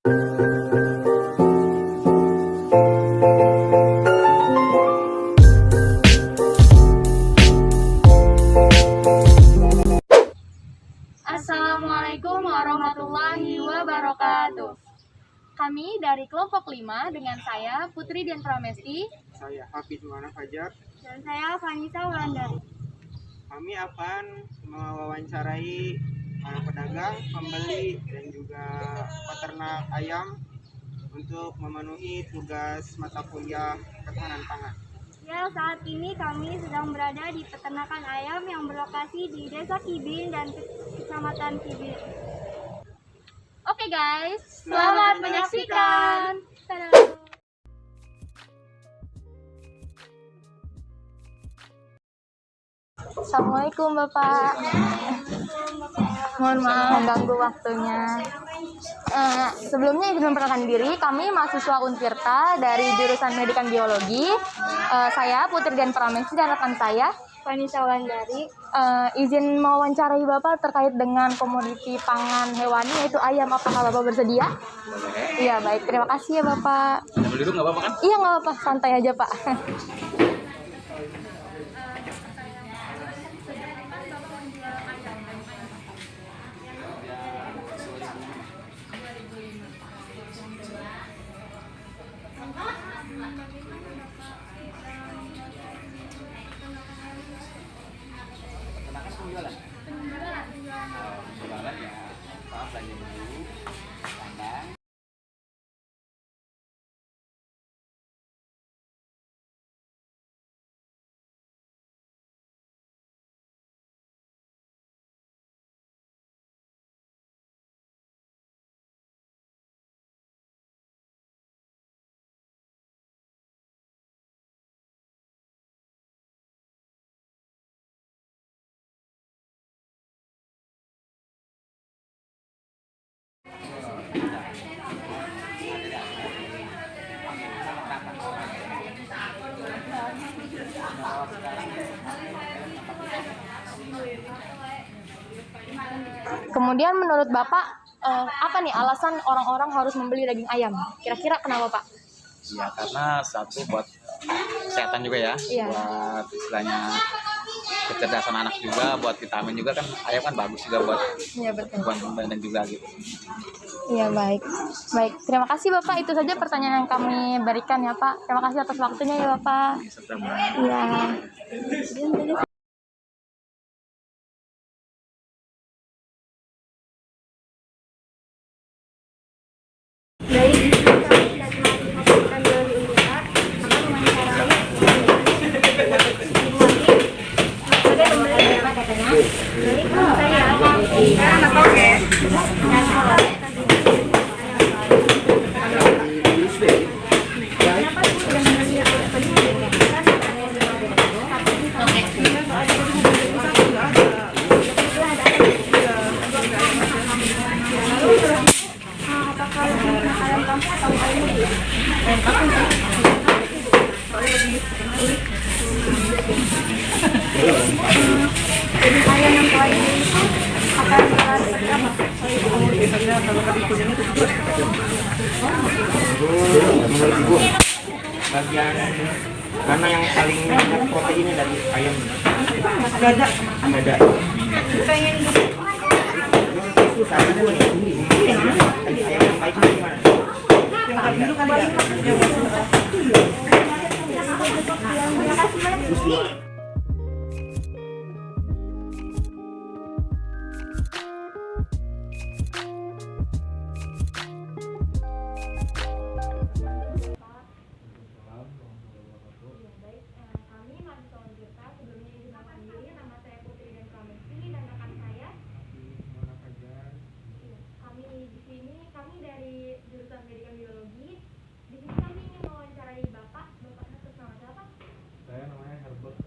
Assalamualaikum warahmatullahi wabarakatuh. Kami dari kelompok 5 dengan saya Putri Dian Pramesti, saya Hafiz Muhammad Fajar, dan saya Vanessa Wulandari. Kami akan mewawancarai para pedagang, pembeli, dan juga peternak ayam untuk memenuhi tugas mata kuliah ketahanan pangan. Ya, saat ini kami sedang berada di peternakan ayam yang berlokasi di Desa Kibin dan Kecamatan Kibin. Oke guys, selamat menyaksikan. Assalamualaikum Bapak. Mohon maaf mengganggu waktunya. Sebelumnya izin memperkenalkan diri, kami mahasiswa Untirta dari jurusan Pendidikan Biologi. Saya Putri Dian Pramesti dan rekan saya Vanessa Wulandari. Izin mewawancarai Bapak terkait dengan komoditi pangan hewani yaitu ayam. Apakah Bapak bersedia? Boleh. Iya, baik. Terima kasih ya Bapak. Sambil duduk nggak apa-apa kan? Iya, nggak apa-apa. Santai aja Pak. Jualan ya, Pak belanja dulu, kandang. Kemudian menurut Bapak, apa nih alasan orang-orang harus membeli daging ayam? Kira-kira kenapa Pak? Ya karena satu buat kesehatan juga ya, Iya. buat istilahnya kecerdasan anak juga, buat vitamin juga kan ayam kan bagus juga buat Iya betul. badan juga gitu. Iya baik. Baik, terima kasih Bapak. Itu saja pertanyaan yang kami berikan ya Pak. Terima kasih atas waktunya ya Bapak. Iya. Dari kami dan mahasiswa Biologi Untirta akan mewawancarai sebagai pembeli. Jadi ayam yang telah dibeli itu akan berapa? Bagian mana yang paling banyak proteinnya dari ayam? Dada. Pengen Itu sama dulu nih. Tadi ayam yang baik itu gimana? Yang tadi dulu kan ya. Kami mahasiswa Untirta, sebelumnya izin memperkenalkan diri, nama saya Putri Dian Pramesti dan rekan saya. Kami di sini, kami dari jurusan Pendidikan Biologi. Di sini kami ingin mewawancarai Bapak. Bapak atas nama siapa? Saya namanya Herbert.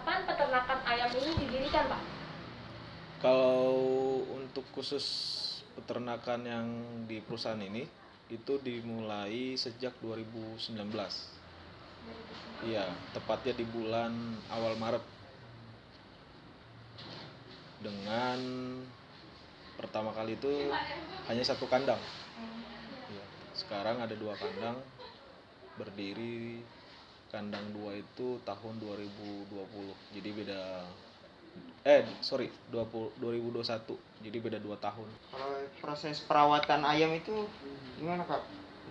kapan peternakan ayam ini didirikan, Pak? Kalau untuk khusus peternakan yang di perusahaan ini itu dimulai sejak 2019. Iya, tepatnya di bulan awal Maret. Dengan pertama kali itu hanya satu kandang. Iya, sekarang ada 2 kandang berdiri. Kandang 2 itu tahun 2020. Jadi beda 2021. Jadi beda 2 tahun. Kalau proses perawatan ayam itu gimana Kak?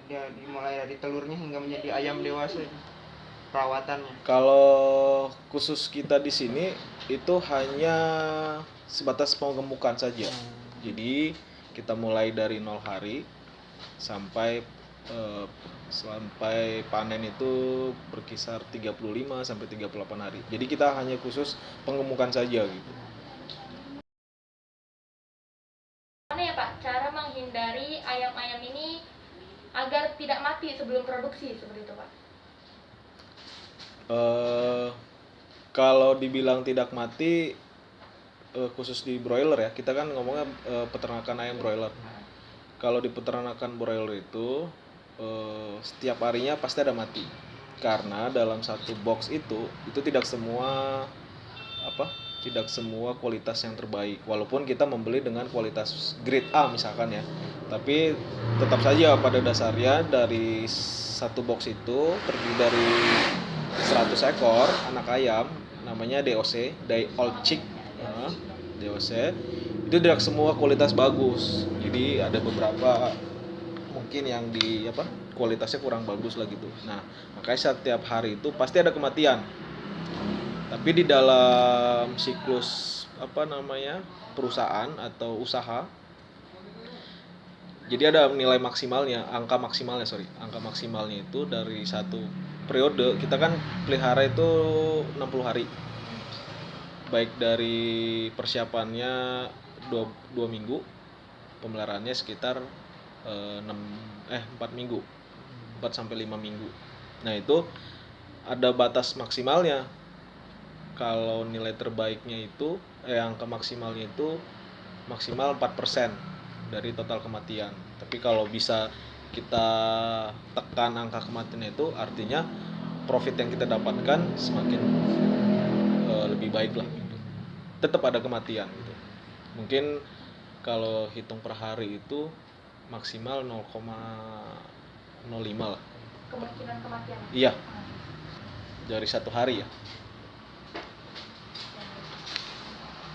Dia dimulai dari telurnya hingga menjadi ayam dewasa itu, perawatannya. Kalau khusus kita di sini itu hanya sebatas penggemukan saja. Jadi kita mulai dari 0 hari sampai panen itu berkisar 35 sampai 38 hari. Jadi kita hanya khusus penggemukan saja gitu. Mana ya Pak, cara menghindari ayam-ayam ini agar tidak mati sebelum produksi seperti itu, Pak? Kalau dibilang tidak mati, khusus di broiler ya, kita kan ngomongnya peternakan ayam broiler. Kalau di peternakan broiler itu setiap harinya pasti ada mati, karena dalam satu box itu tidak semua kualitas yang terbaik, walaupun kita membeli dengan kualitas grade A misalkan ya, tapi tetap saja pada dasarnya dari satu box itu terdiri dari 100 ekor anak ayam, namanya DOC, Day Old Chick, DOC. Itu tidak semua kualitas bagus, jadi ada beberapa mungkin yang kualitasnya kurang bagus lah gitu. Nah, makanya setiap hari itu pasti ada kematian. Tapi di dalam siklus perusahaan atau usaha, jadi ada nilai maksimalnya, angka maksimalnya itu dari satu periode. Kita kan pelihara itu 60 hari. Baik dari persiapannya 2 minggu, pemeliharaannya sekitar 4 minggu, 4 sampai 5 minggu. Nah, itu ada batas maksimalnya. Kalau nilai terbaiknya itu angka maksimalnya itu maksimal 4% dari total kematian. Tapi kalau bisa kita tekan angka kematian itu, artinya profit yang kita dapatkan semakin lebih baik lah gitu. Tetap ada kematian gitu. Mungkin kalau hitung per hari itu maksimal 0,05 lah Kemungkinan kematian. iya, dari satu hari ya.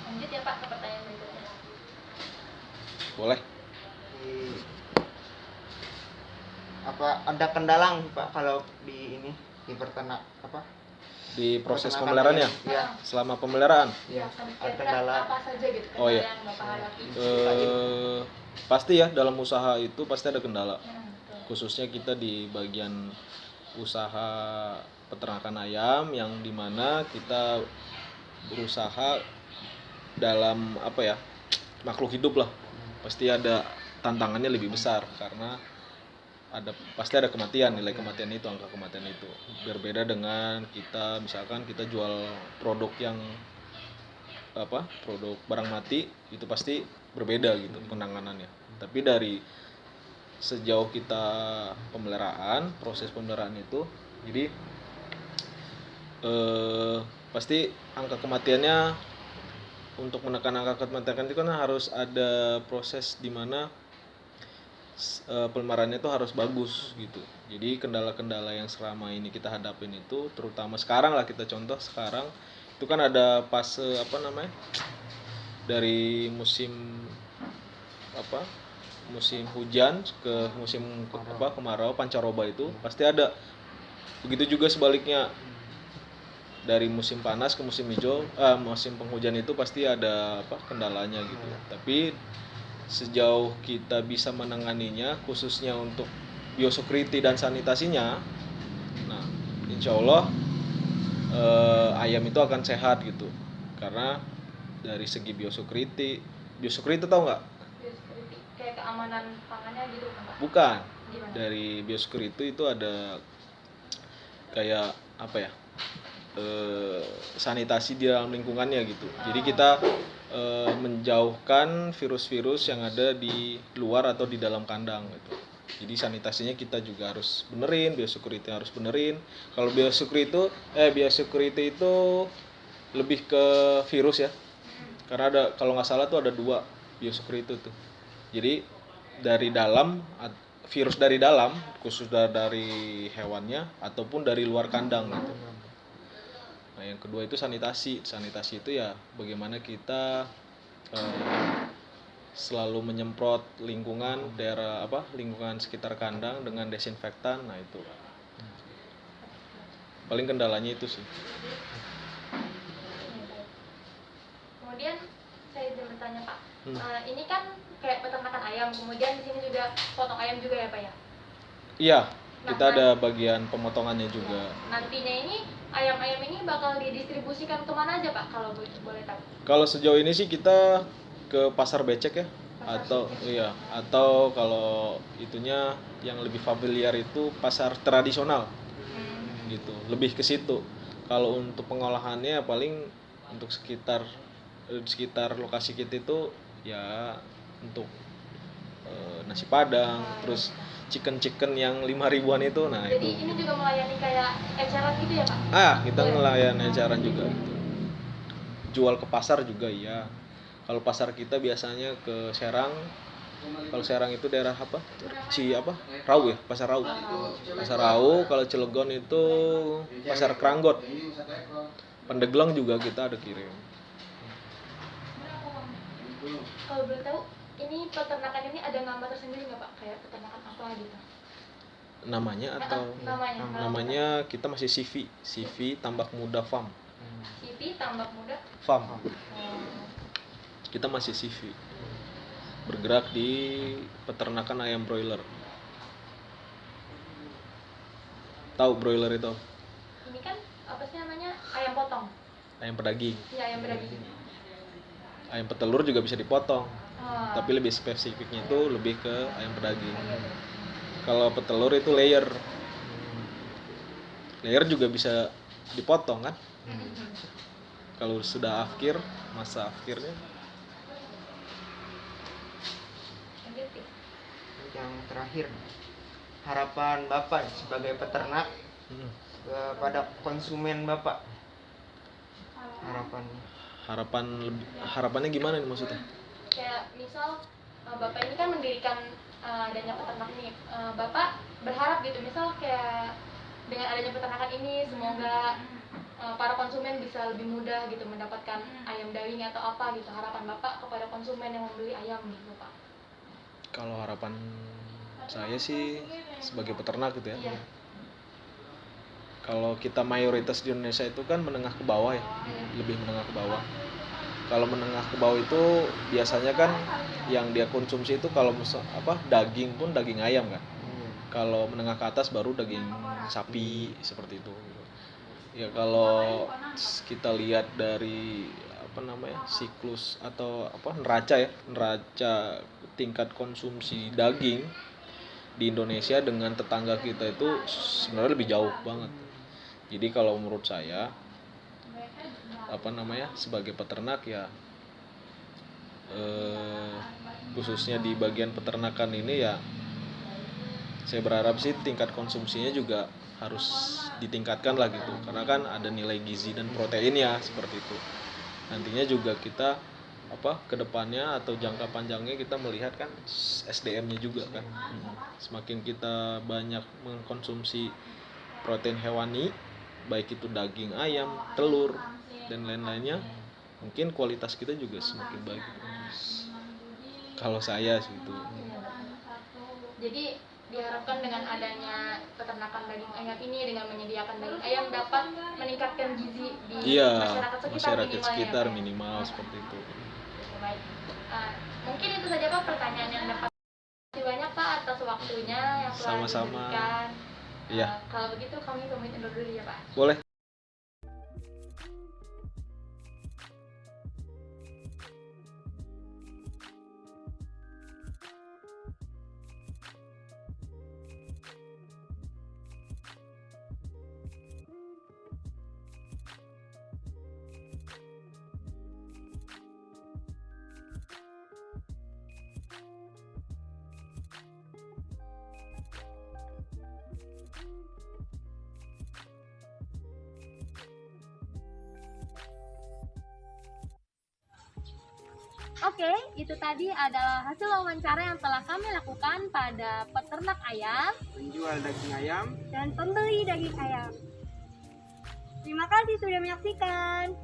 Lanjut ya Pak ke pertanyaan berikutnya. Boleh. Apa ada kendala nggak Pak kalau di Di proses peternakan pemeliharaannya, ayam? Iya. selama pemeliharaan, Iya, ada Kira-kira kendala. apa saja gitu Oh, iya. yang Bapak hadapi? Pasti ya, dalam usaha itu pasti ada kendala. Betul. Khususnya kita di bagian usaha peternakan ayam, yang dimana kita berusaha dalam makhluk hidup lah. Pasti ada tantangannya lebih besar, karena pasti ada kematian, nilai kematian itu, angka kematian itu. Berbeda dengan kita misalkan kita jual produk yang produk barang mati, itu pasti berbeda gitu penanganannya. Tapi dari sejauh kita proses pemeliharaan itu, jadi pasti angka kematiannya, untuk menekan angka kematian itu kan harus ada proses di mana pemeliharaannya itu harus bagus gitu. Jadi kendala-kendala yang selama ini kita hadapin itu, terutama sekarang lah, kita contoh sekarang itu kan ada fase dari musim hujan ke musim kemarau, pancaroba, itu pasti ada. Begitu juga sebaliknya, dari musim panas ke musim hijau, musim penghujan itu pasti ada kendalanya gitu. Tapi sejauh kita bisa menanganinya, khususnya untuk biosecurity dan sanitasinya, nah insya Allah ayam itu akan sehat gitu. Karena dari segi biosecurity tahu nggak? Biosecurity kayak keamanan pangannya gitu kan Pak? Bukan. Gimana? Dari biosecurity itu ada kayak sanitasi di dalam lingkungannya gitu. Jadi kita menjauhkan virus-virus yang ada di luar atau di dalam kandang gitu. Jadi sanitasinya kita juga harus benerin, biosecurity harus benerin. Kalau biosecurity itu lebih ke virus ya. Karena ada, kalau nggak salah tuh ada 2 biosecurity tuh. Jadi dari dalam, virus dari dalam, khusus dari hewannya ataupun dari luar kandang gitu. Nah, yang kedua itu sanitasi. Sanitasi itu ya bagaimana kita selalu menyemprot lingkungan lingkungan sekitar kandang dengan desinfektan. Nah, itu paling kendalanya itu sih. Kemudian saya izin bertanya Pak, ini kan kayak peternakan ayam, kemudian di sini juga potong ayam juga ya Pak ya? Iya, kita ada bagian pemotongannya juga. Nantinya ini ayam-ayam ini bakal didistribusikan kemana aja Pak kalau boleh tahu? Kalau sejauh ini sih kita ke pasar becek ya, atau kalau itunya yang lebih familiar itu pasar tradisional gitu, lebih ke situ. Kalau untuk pengolahannya paling untuk sekitar lokasi kita itu ya untuk nasi padang, terus chicken yang 5 ribuan itu. Nah, jadi itu ini juga melayani kayak eceran gitu ya Pak? kita ngelayan eceran juga gitu. Jual ke pasar juga iya. Kalau pasar kita biasanya ke Serang. Kalau Serang itu daerah apa? Rau ya, Pasar Rau. Pasar Rau. Kalau Cilegon itu Pasar Keranggot. Pandeglang juga kita ada kirim. Kalau boleh tahu, ini peternakan ini ada nama tersendiri nggak Pak? Kayak peternakan apa gitu? Namanya atau namanya kita masih CV Tambak Muda Farm. CV Tambak Muda Farm. Kita masih CV. Bergerak di peternakan ayam broiler. Tahu broiler itu? Ini kan apa sih namanya? Ayam potong. Ayam pedaging. Iya, ayam pedaging. Ayam petelur juga bisa dipotong. Tapi lebih spesifiknya itu lebih ke ayam pedaging. Kalau petelur itu layer. Layer juga bisa dipotong kan? Kalau sudah masa akhirnya. Yang terakhir, harapan Bapak sebagai peternak kepada konsumen Bapak, harapannya gimana nih maksudnya? Kayak misal Bapak ini kan mendirikan adanya peternak ini, Bapak berharap gitu, misal kayak dengan adanya peternakan ini semoga para konsumen bisa lebih mudah gitu mendapatkan ayam daging atau apa gitu. Harapan Bapak kepada konsumen yang membeli ayam gitu Pak? Kalau harapan saya sih sebagai peternak gitu ya. Iya. Kalau kita mayoritas di Indonesia itu kan menengah ke bawah ya, lebih menengah ke bawah. Kalau menengah ke bawah itu biasanya kan yang dia konsumsi itu kalau daging pun daging ayam kan. Kalau menengah ke atas baru daging sapi seperti itu. Ya kalau kita lihat dari siklus atau neraca tingkat konsumsi daging di Indonesia dengan tetangga kita itu sebenarnya lebih jauh banget. Jadi kalau menurut saya sebagai peternak ya khususnya di bagian peternakan ini ya saya berharap sih tingkat konsumsinya juga harus ditingkatkan lah gitu, karena kan ada nilai gizi dan proteinnya seperti itu. Nantinya juga kita kedepannya atau jangka panjangnya kita melihat kan SDM-nya juga kan. Semakin kita banyak mengkonsumsi protein hewani, baik itu daging ayam, telur dan lain-lainnya, mungkin kualitas kita juga semakin baik. Kalau saya sih itu. Jadi diharapkan dengan adanya peternakan daging ayam ini, dengan menyediakan daging ayam dapat meningkatkan gizi di masyarakat sekitar minimal seperti itu. Baik. Mungkin itu saja Pak pertanyaan yang dapat. Terima kasih banyak Pak atas waktunya yang telah Sama-sama. diberikan. Iya. Kalau begitu kami pamit undur dulu ya Pak. Boleh. Oke, itu tadi adalah hasil wawancara yang telah kami lakukan pada peternak ayam Penjual daging ayam. dan pembeli daging ayam. Terima kasih sudah menyaksikan.